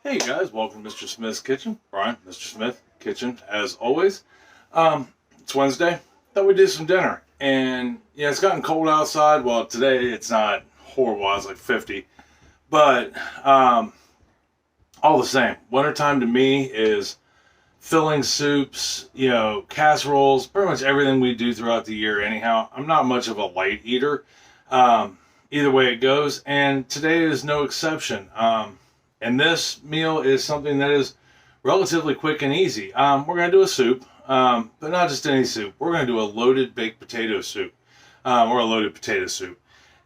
Hey guys, welcome to Mr. Smith's Kitchen. Brian, Mr. Smith Kitchen, as always. It's Wednesday. Thought we'd do some dinner. And yeah, it's gotten cold outside. Well, today it's not horrible. It's like 50. But all the same, wintertime to me is filling soups, casseroles, pretty much everything we do throughout the year anyhow. I'm not much of a light eater. Either way it goes. And today is no exception. And this meal is something that is relatively quick and easy. We're going to do a soup, but not just any soup. We're going to do a loaded baked potato soup, or a loaded potato soup.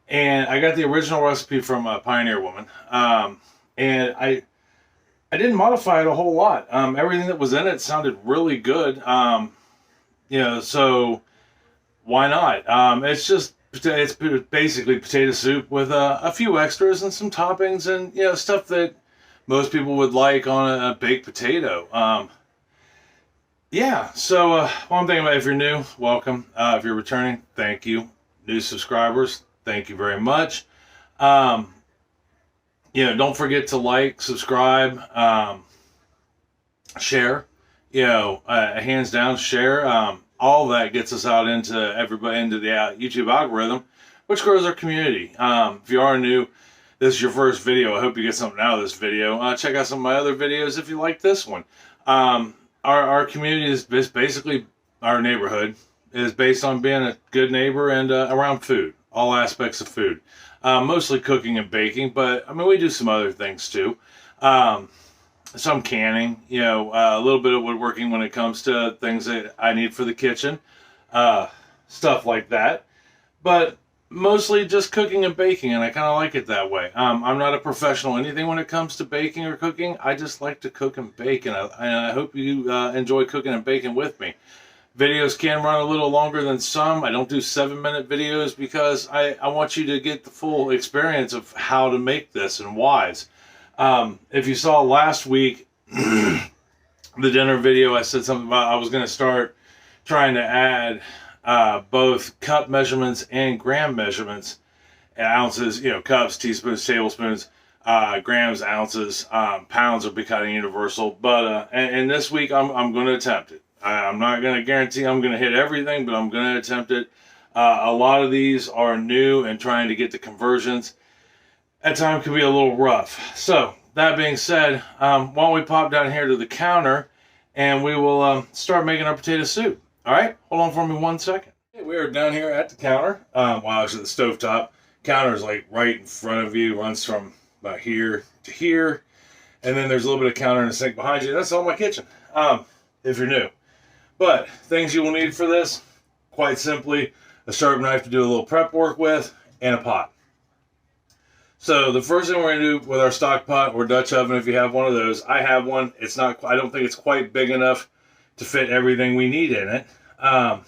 And I got the original recipe from a Pioneer Woman, and I didn't modify it a whole lot. Everything that was in it sounded really good, so why not? It's basically potato soup with a few extras and some toppings and stuff that most people would like on a baked potato. So one thing about, if you're new, welcome. If you're returning, thank you. New subscribers, thank you very much. Don't forget to like, subscribe, share. Hands down, share. All that gets us out into everybody, into the YouTube algorithm, which grows our community. If you are new, this is your first video, I hope you get something out of this video. Check out some of my other videos if you like this one. Our community is basically, our neighborhood is based on being a good neighbor and around food, all aspects of food. Mostly cooking and baking, but I mean, we do some other things too. Some canning, a little bit of woodworking when it comes to things that I need for the kitchen, stuff like that. But mostly just cooking and baking, and I kind of like it that way. I'm not a professional anything when it comes to baking or cooking. I just like to cook and bake, and I hope you enjoy cooking and baking with me. Videos can run a little longer than some. I don't do 7-minute videos because I want you to get the full experience of how to make this and whys. If you saw last week, the dinner video, I said something about I was going to start trying to add both cup measurements and gram measurements, ounces, cups, teaspoons, tablespoons, grams, ounces, pounds will be kind of universal. But and this week I'm going to attempt it. I'm not going to guarantee I'm going to hit everything, but I'm going to attempt it. A lot of these are new and trying to get the conversions at times can be a little rough. So that being said, why don't we pop down here to the counter and we will start making our potato soup. All right, hold on for me 1 second. Okay, we are down here at the counter. Well, actually the stovetop. Counter is like right in front of you, runs from about here to here. And then there's a little bit of counter and a sink behind you. That's all my kitchen, if you're new. But things you will need for this, quite simply, a sharp knife to do a little prep work with, and a pot. So the first thing we're going to do with our stock pot or Dutch oven, if you have one of those, I have one. It's not, I don't think it's quite big enough to fit everything we need in it. And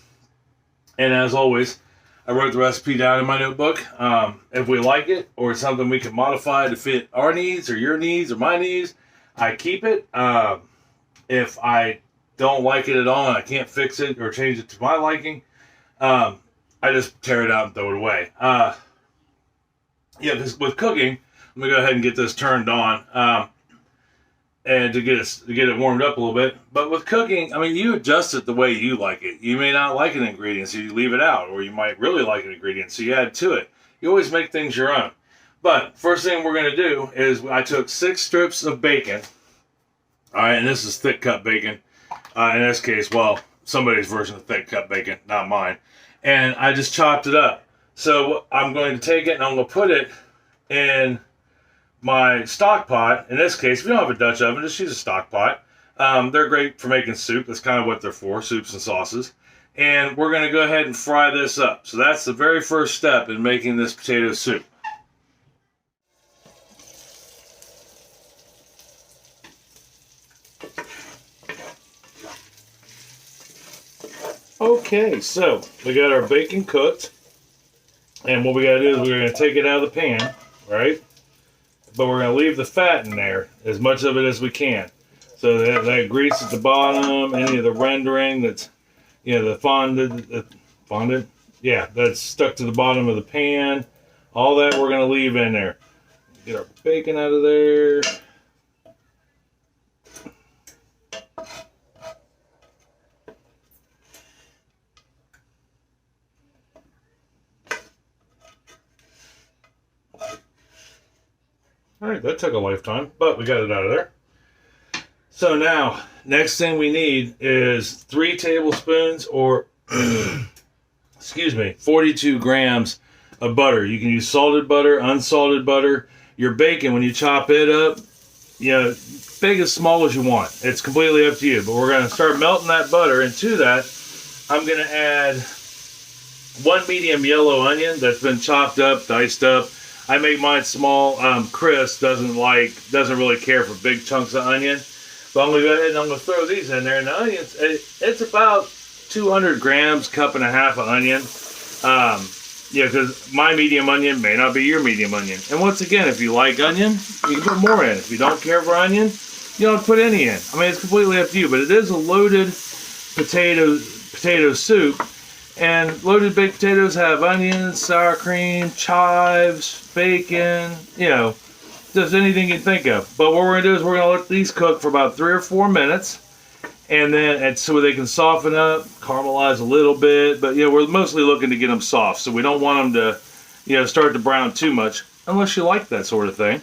as always, I wrote the recipe down in my notebook. If we like it, or it's something we can modify to fit our needs or your needs or my needs, I keep it. If I don't like it at all and I can't fix it or change it to my liking, I just tear it out and throw it away. Because with cooking, I'm gonna go ahead and get this turned on, and to get it warmed up a little bit. But with cooking, I mean, you adjust it the way you like it. You may not like an ingredient, so you leave it out, or you might really like an ingredient, so you add to it. You always make things your own. But first thing we're gonna do is I took 6 strips of bacon. All right, and this is thick cut bacon. In this case, well, somebody's version of thick cut bacon, not mine. And I just chopped it up. So I'm going to take it and I'm going to put it in my stock pot. In this case, if you don't have a Dutch oven, just use a stock pot. They're great for making soup. That's kind of what they're for, soups and sauces. And we're going to go ahead and fry this up. So that's the very first step in making this potato soup. Okay, so we got our bacon cooked, and what we got to do is we're going to take it out of the pan, right? But we're going to leave the fat in there, as much of it as we can. So that grease at the bottom, any of the rendering that's, the fondant, yeah, that's stuck to the bottom of the pan, all that we're going to leave in there. Get our bacon out of there. that took a lifetime, but we got it out of there. So now, next thing we need is 3 tablespoons or, excuse me, 42 grams of butter. You can use salted butter, unsalted butter. Your bacon, when you chop it up, you know, big as small as you want. It's completely up to you. But we're going to start melting that butter. And to that, I'm going to add 1 medium yellow onion that's been chopped up, diced up. I make mine small. Chris doesn't really care for big chunks of onion. But I'm going to go ahead and I'm going to throw these in there. And the onions, it's about 200 grams, cup and a half of onion. Yeah, because my medium onion may not be your medium onion. And once again, if you like onion, you can put more in. If you don't care for onion, you don't put any in. I mean, it's completely up to you. But it is a loaded potato soup. And loaded baked potatoes have onions, sour cream, chives, bacon, you know, just anything you think of. But what we're going to do is we're going to let these cook for about 3 or 4 minutes. And then, so they can soften up, caramelize a little bit. But, you know, we're mostly looking to get them soft. So we don't want them to, you know, start to brown too much. Unless you like that sort of thing.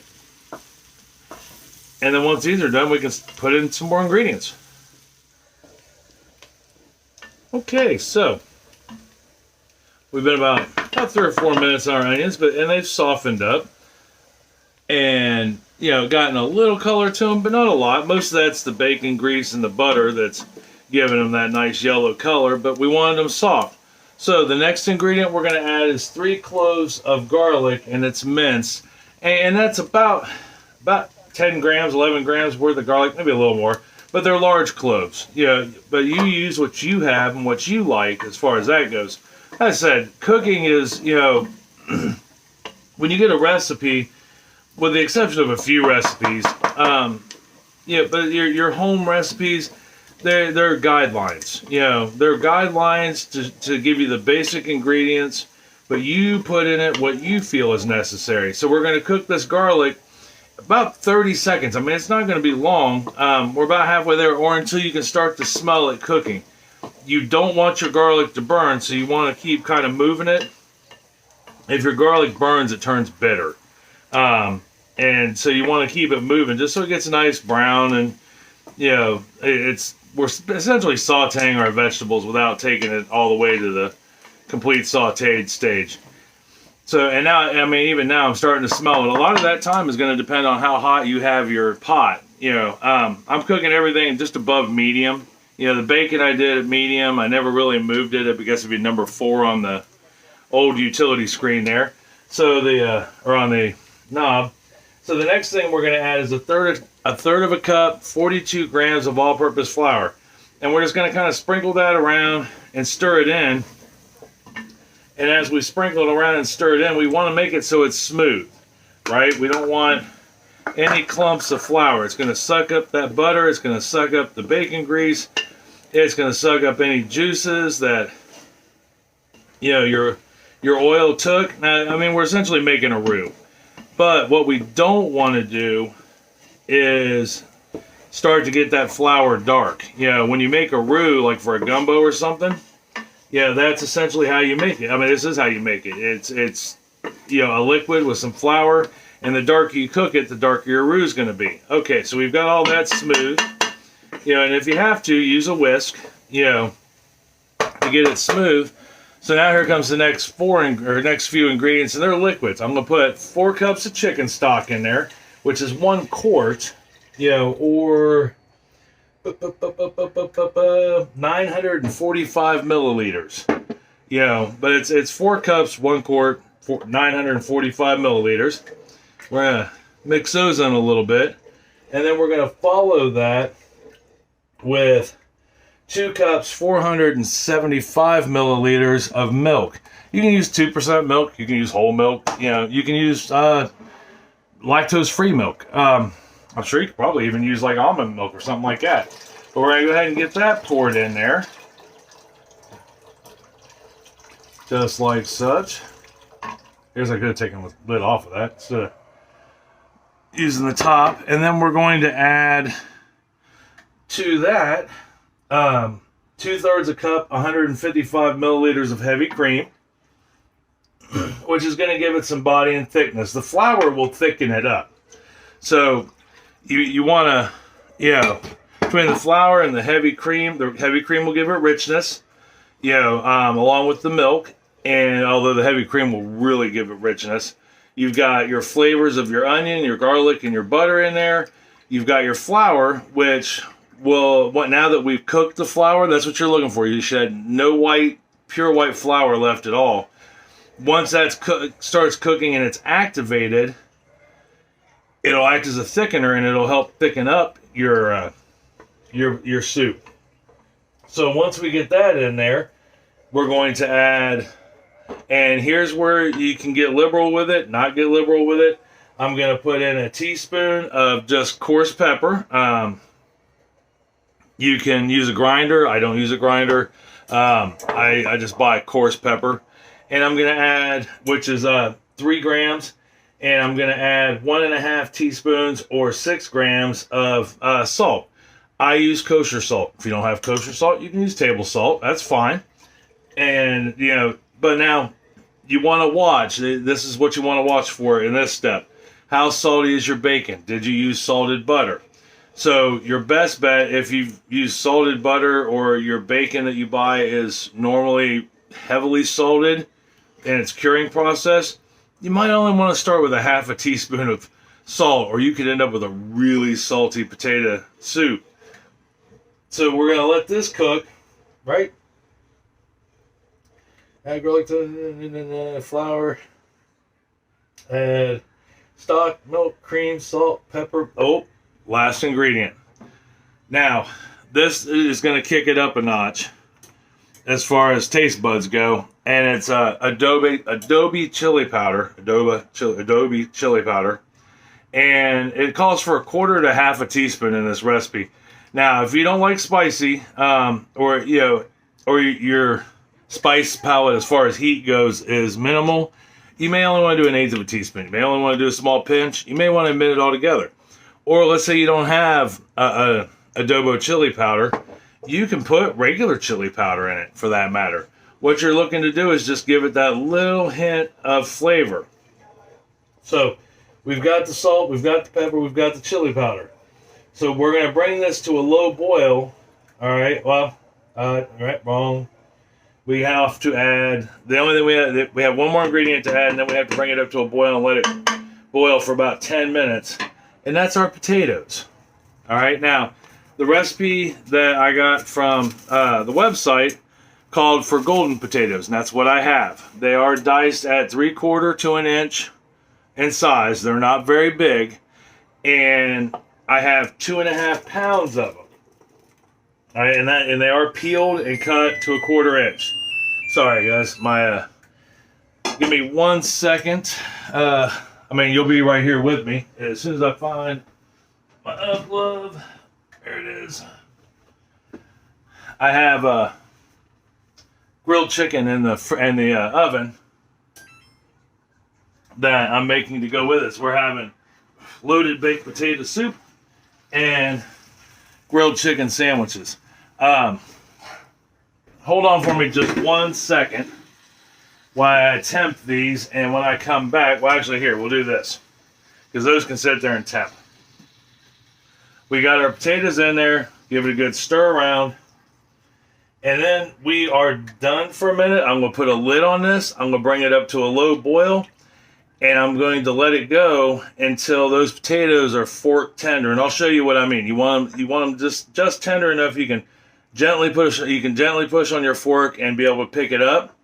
And then once these are done, we can put in some more ingredients. Okay, so we've been about 3 or 4 minutes on our onions, and they've softened up. And, you know, gotten a little color to them, but not a lot. Most of that's the bacon grease and the butter that's giving them that nice yellow color, but we wanted them soft. So the next ingredient we're going to add is 3 cloves of garlic, and it's minced. And that's about 10 grams, 11 grams worth of garlic, maybe a little more. But they're large cloves. Yeah, but you use what you have and what you like as far as that goes. Like I said, cooking is, you know, when you get a recipe, with the exception of a few recipes, yeah, but your home recipes, they're guidelines. You know, they're guidelines to give you the basic ingredients, but you put in it what you feel is necessary. So we're going to cook this garlic about 30 seconds. I mean, it's not going to be long. We're about halfway there, or until you can start to smell it cooking. You don't want your garlic to burn, so you want to keep kind of moving it. If your garlic burns, it turns bitter. And so you want to keep it moving just so it gets nice brown, and you know, we're essentially sauteing our vegetables without taking it all the way to the complete sauteed stage. So, and now, I mean, even now I'm starting to smell it. A lot of that time is going to depend on how hot you have your pot. You know, I'm cooking everything just above medium. You know, the bacon I did at medium. I never really moved it. I guess it'd be number 4 on the old utility screen there. So or on the knob. So the next thing we're going to add is a third of a cup, 42 grams of all-purpose flour. And we're just going to kind of sprinkle that around and stir it in. And as we sprinkle it around and stir it in, we want to make it so it's smooth, right? We don't want any clumps of flour. It's going to suck up that butter. It's going to suck up the bacon grease. It's going to suck up any juices that, you know, your oil took. Now, I mean, we're essentially making a roux. But what we don't want to do is start to get that flour dark. You know, when you make a roux, like for a gumbo or something, yeah, that's essentially how you make it. I mean, this is how you make it. It's you know, a liquid with some flour, and the darker you cook it, the darker your roux is going to be. Okay, so we've got all that smooth. You know, and if you have to, use a whisk, you know, to get it smooth. So now here comes the next few ingredients, and they're liquids. I'm going to put 4 cups of chicken stock in there, which is 1 quart, you know, or 945 milliliters. You know, but it's 4 cups, 1 quart, 945 milliliters. We're going to mix those in a little bit, and then we're going to follow that with 2 cups, 475 milliliters of milk. You can use 2% milk. You can use whole milk. You know, you can use lactose-free milk. I'm sure you could probably even use like almond milk or something like that. But we're going to go ahead and get that poured in there. Just like such. Here's I could have taken the lid off of that instead of using the top. And then we're going to add to that 2/3 a cup, 155 milliliters of heavy cream, which is going to give it some body and thickness. The flour will thicken it up. So you want to, between the flour and the heavy cream will give it richness, along with the milk. And although the heavy cream will really give it richness, you've got your flavors of your onion, your garlic, and your butter in there. You've got your flour, which now that we've cooked the flour, that's what you're looking for. You should have no pure white flour left at all. Once that starts cooking and it's activated, it'll act as a thickener and it'll help thicken up your soup. So once we get that in there, we're going to add, and here's where you can get liberal with it, not get liberal with it. I'm going to put in a teaspoon of just coarse pepper. You can use a grinder. I don't use a grinder. I just buy coarse pepper. And I'm going to add, which is 3 grams, and I'm going to add 1.5 teaspoons or 6 grams of salt. I use kosher salt. If you don't have kosher salt, you can use table salt. That's fine. And, but now you want to watch. This is what you want to watch for in this step. How salty is your bacon? Did you use salted butter? So your best bet, if you use salted butter or your bacon that you buy is normally heavily salted in its curing process, you might only want to start with 1/2 teaspoon of salt, or you could end up with a really salty potato soup. So we're going to let this cook, right? Add garlic, flour, add stock, milk, cream, salt, pepper. Oh, last ingredient. Now, this is going to kick it up a notch as far as taste buds go, and it's adobe chili powder, adobe chili powder, and it calls for 1/4 to 1/2 teaspoon in this recipe. Now, if you don't like spicy, or your spice palette as far as heat goes is minimal, you may only want to do 1/8 teaspoon. You may only want to do a small pinch. You may want to omit it altogether. Or let's say you don't have a adobo chili powder, you can put regular chili powder in it, for that matter. What you're looking to do is just give it that little hint of flavor. So we've got the salt, we've got the pepper, we've got the chili powder. So we're going to bring this to a low boil. All right, well, wrong. We have to add, the only thing we have one more ingredient to add, and then we have to bring it up to a boil and let it boil for about 10 minutes. And that's our potatoes. All right, now, the recipe that I got from the website called for golden potatoes, and that's what I have. They are diced at 3/4 to 1 inch in size. They're not very big, and I have 2.5 pounds of them. All right, and they are peeled and cut to 1/4 inch. Sorry, guys, give me 1 second. You'll be right here with me as soon as I find my glove. There it is. I have grilled chicken in the oven that I'm making to go with it. So we're having loaded baked potato soup and grilled chicken sandwiches. Hold on for me just 1 second while I temp these, and when I come back, well, actually, here, we'll do this, because those can sit there and temp. We got our potatoes in there, give it a good stir around, and then we are done for a minute. I'm going to put a lid on this. I'm going to bring it up to a low boil, and I'm going to let it go until those potatoes are fork tender, and I'll show you what I mean. You want them just tender enough you can gently push on your fork and be able to pick it up,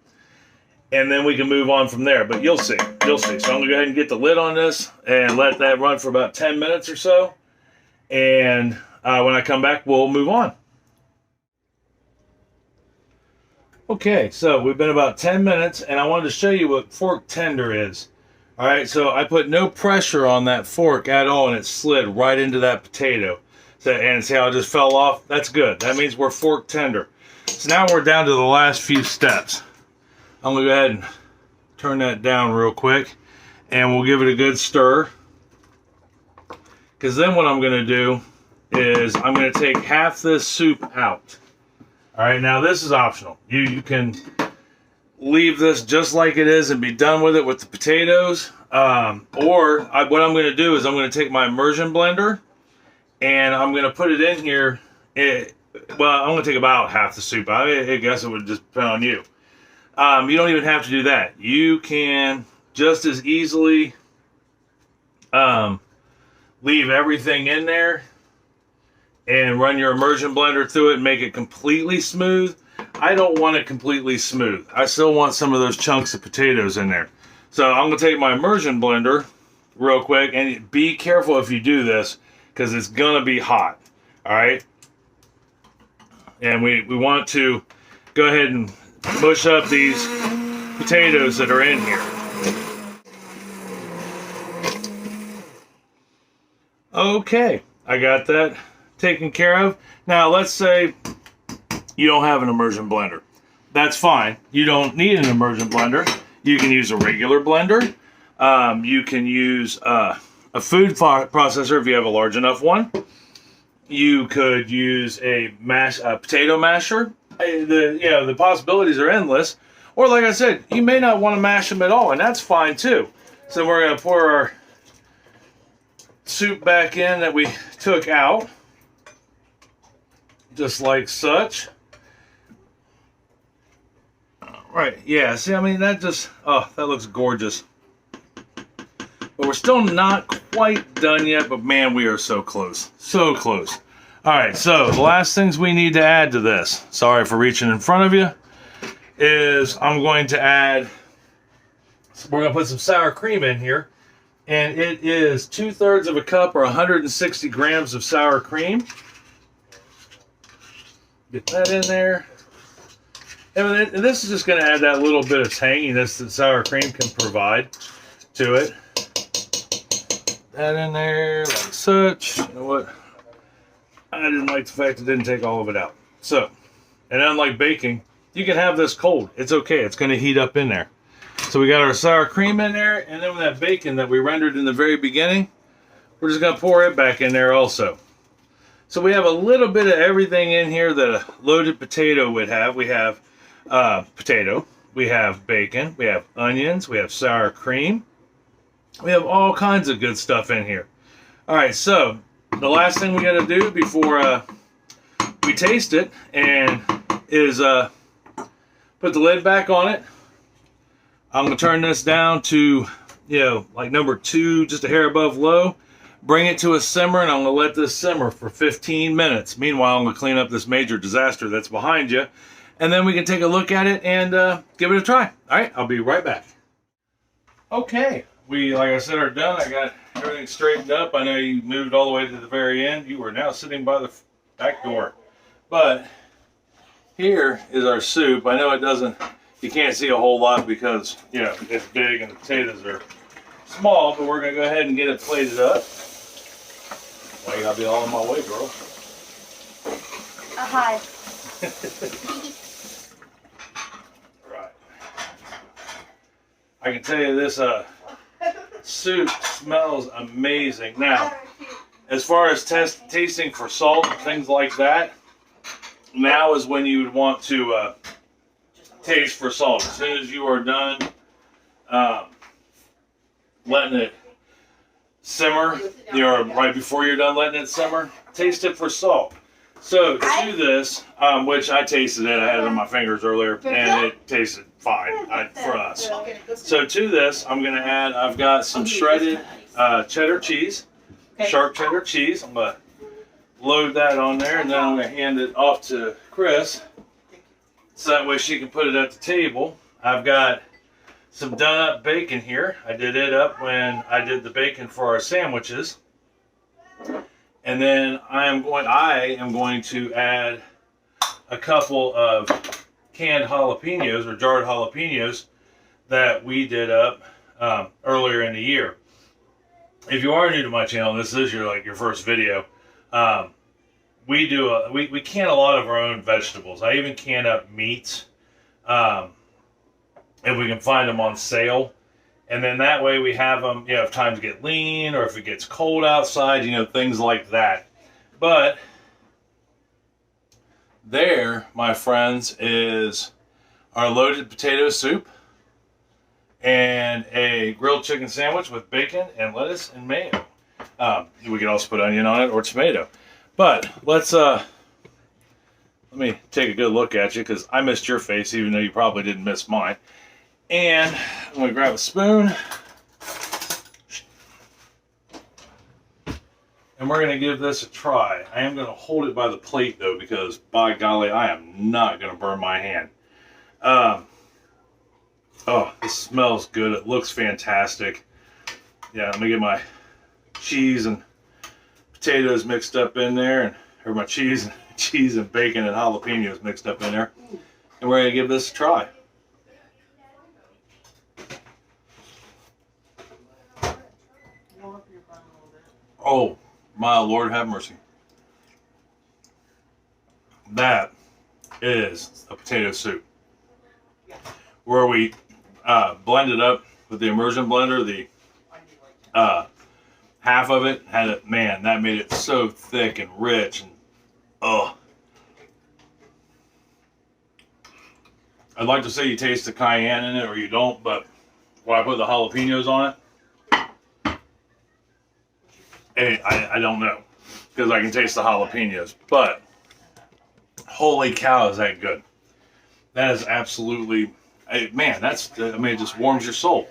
and then we can move on from there. But you'll see. So I'm going to go ahead and get the lid on this and let that run for about 10 minutes or so, and when I come back, we'll move on. Okay, so we've been about 10 minutes, and I wanted to show you what fork tender is. All right, so I put no pressure on that fork at all, and it slid right into that potato. So, and see how it just fell off? That's good. That means we're fork tender. So now we're down to the last few steps. I'm going to go ahead and turn that down real quick, and we'll give it a good stir. Because then what I'm going to do is I'm going to take half this soup out. All right, now this is optional. You can leave this just like it is and be done with it with the potatoes. What I'm going to do is I'm going to take my immersion blender and I'm going to put it in here. Well, I'm going to take about half the soup. I guess it would just depend on you. You don't even have to do that. You can just as easily leave everything in there and run your immersion blender through it and make it completely smooth. I don't want it completely smooth. I still want some of those chunks of potatoes in there. So I'm going to take my immersion blender real quick, and be careful if you do this because it's going to be hot. All right. And we want to go ahead and mush up these potatoes that are in here. Okay, I got that taken care of. Now let's say you don't have an immersion blender. That's fine. You don't need an immersion blender. You can use a regular blender. You can use a food processor if you have a large enough one. You could use a potato masher. The possibilities are endless. Or like I said, you may not want to mash them at all, and that's fine too. So we're going to pour our soup back in that we took out, just like such. Right, yeah, see, I mean, that looks gorgeous. But we're still not quite done yet, but man, we are so close. So close. All right, so the last things we need to add to this, sorry for reaching in front of you, is we're going to put some sour cream in here. And it is 2/3 of a cup or 160 grams of sour cream. Get that in there. And this is just going to add that little bit of tanginess that sour cream can provide to it. That in there like such. You know what? I didn't like the fact it didn't take all of it out. So, and unlike baking, you can have this cold. It's okay. It's going to heat up in there. So we got our sour cream in there, and then with that bacon that we rendered in the very beginning, we're just going to pour it back in there also. So we have a little bit of everything in here that a loaded potato would have. We have potato, we have bacon, we have onions, we have sour cream. We have all kinds of good stuff in here. All right, so the last thing we got to do before we taste it is put the lid back on it. I'm going to turn this down to, like number 2, just a hair above low. Bring it to a simmer, and I'm going to let this simmer for 15 minutes. Meanwhile, I'm going to clean up this major disaster that's behind you. And then we can take a look at it and give it a try. All right, I'll be right back. Okay, we, like I said, are done. I got everything straightened up. I know you moved all the way to the very end. You are now sitting by the back door. But here is our soup. I know you can't see a whole lot because, it's big and the potatoes are small, but we're going to go ahead and get it plated up. Why you got to be all in my way, girl? Hi. Right. I can tell you this soup smells amazing. Now, as far as tasting for salt and things like that, now is when you would want to taste for salt. As soon as you are done letting it simmer, right before you're done letting it simmer, taste it for salt. So to this, which I tasted it, I had it on my fingers earlier, and it tasted fine for us. So to this, I'm going to add, I've got some shredded cheddar cheese, sharp cheddar cheese. I'm going to load that on there, and then I'm going to hand it off to Chris, so that way she can put it at the table. I've got some done up bacon here. I did it up when I did the bacon for our sandwiches. And then I am going to add a couple of canned jalapenos or jarred jalapenos that we did up earlier in the year. If you are new to my channel, this is your first video. We can a lot of our own vegetables. I even can up meats if we can find them on sale. And then that way we have them, if times get lean or if it gets cold outside, things like that. But there, my friends, is our loaded potato soup. and a grilled chicken sandwich with bacon and lettuce and mayo. We could also put onion on it or tomato. But let me take a good look at you, because I missed your face even though you probably didn't miss mine. And I'm going to grab a spoon. And we're going to give this a try. I am going to hold it by the plate though, because by golly, I am not going to burn my hand. Oh, this smells good. It looks fantastic. Yeah, let me get my cheese and potatoes mixed up in there, or my cheese and bacon and jalapenos mixed up in there. And we're going to give this a try. Oh, my Lord have mercy. That is a potato soup. Where we blended up with the immersion blender, the half of it had it, man, that made it so thick and rich, and oh. I'd like to say you taste the cayenne in it, or you don't, but when I put the jalapenos on it, I don't know, because I can taste the jalapenos, but holy cow, is that good. That is absolutely, man, it just warms your soul.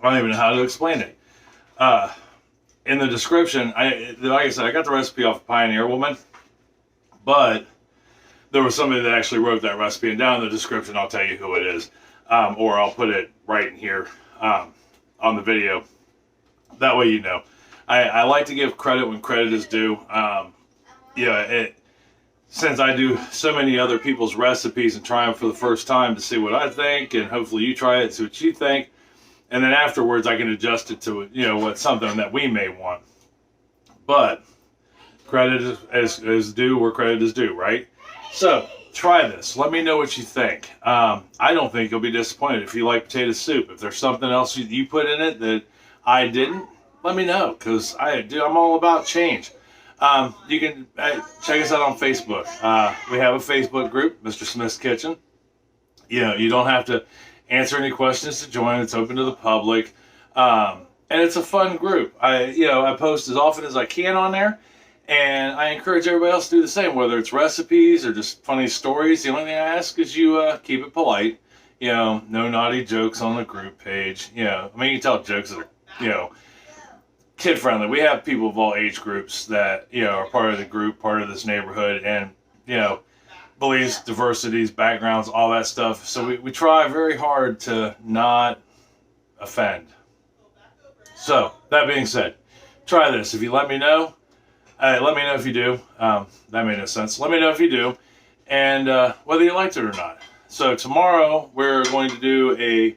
I don't even know how to explain it. In the description, like I said, I got the recipe off of Pioneer Woman, but there was somebody that actually wrote that recipe, and down in the description I'll tell you who it is, or I'll put it right in here on the video. That way you know. I like to give credit when credit is due. Since I do so many other people's recipes and try them for the first time to see what I think, and hopefully you try it, see what you think, and then afterwards I can adjust it to what's something that we may want. But credit is due where credit is due, right? So try this. Let me know what you think. I don't think you'll be disappointed if you like potato soup. If there's something else you put in it that I didn't, let me know, because I'm all about change. You can check us out on Facebook. We have a Facebook group, Mr. Smith's Kitchen. You don't have to answer any questions to join. It's open to the public, and it's a fun group. I post as often as I can on there, and I encourage everybody else to do the same, whether it's recipes or just funny stories. The only thing I ask is you keep it polite. No naughty jokes on the group page. You can tell jokes that are kid friendly. We have people of all age groups that are part of the group, part of this neighborhood, and beliefs, diversities, backgrounds, all that stuff. So we try very hard to not offend. So that being said, try this. If you let me know, let me know if you do. That made no sense. Let me know if you do, and whether you liked it or not. So tomorrow we're going to do a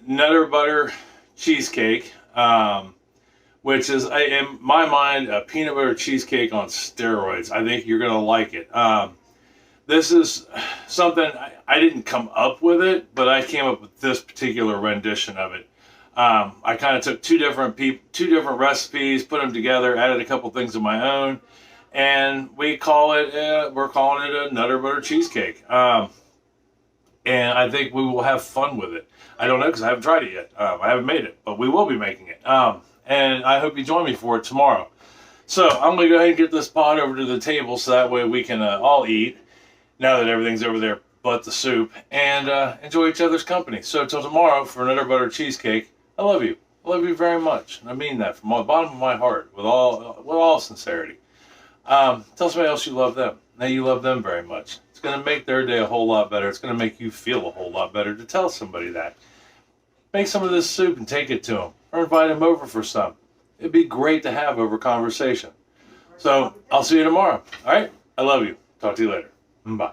Nutter Butter cheesecake. Which is, in my mind, a peanut butter cheesecake on steroids. I think you're going to like it. This is something, I didn't come up with it, but I came up with this particular rendition of it. I kind of took two different recipes, put them together, added a couple things of my own, and we're calling it a Nutter Butter cheesecake. And I think we will have fun with it. I don't know, because I haven't tried it yet. I haven't made it, but we will be making it. And I hope you join me for it tomorrow. So I'm going to go ahead and get this pot over to the table, so that way we can all eat, now that everything's over there but the soup, and enjoy each other's company. So till tomorrow for Nutter Butter cheesecake, I love you. I love you very much. And I mean that from the bottom of my heart, with all sincerity. Tell somebody else you love them. Now you love them very much. It's going to make their day a whole lot better. It's going to make you feel a whole lot better to tell somebody that. Make some of this soup and take it to them, or invite them over for some. It'd be great to have over conversation. So I'll see you tomorrow. All right? I love you. Talk to you later. Bye.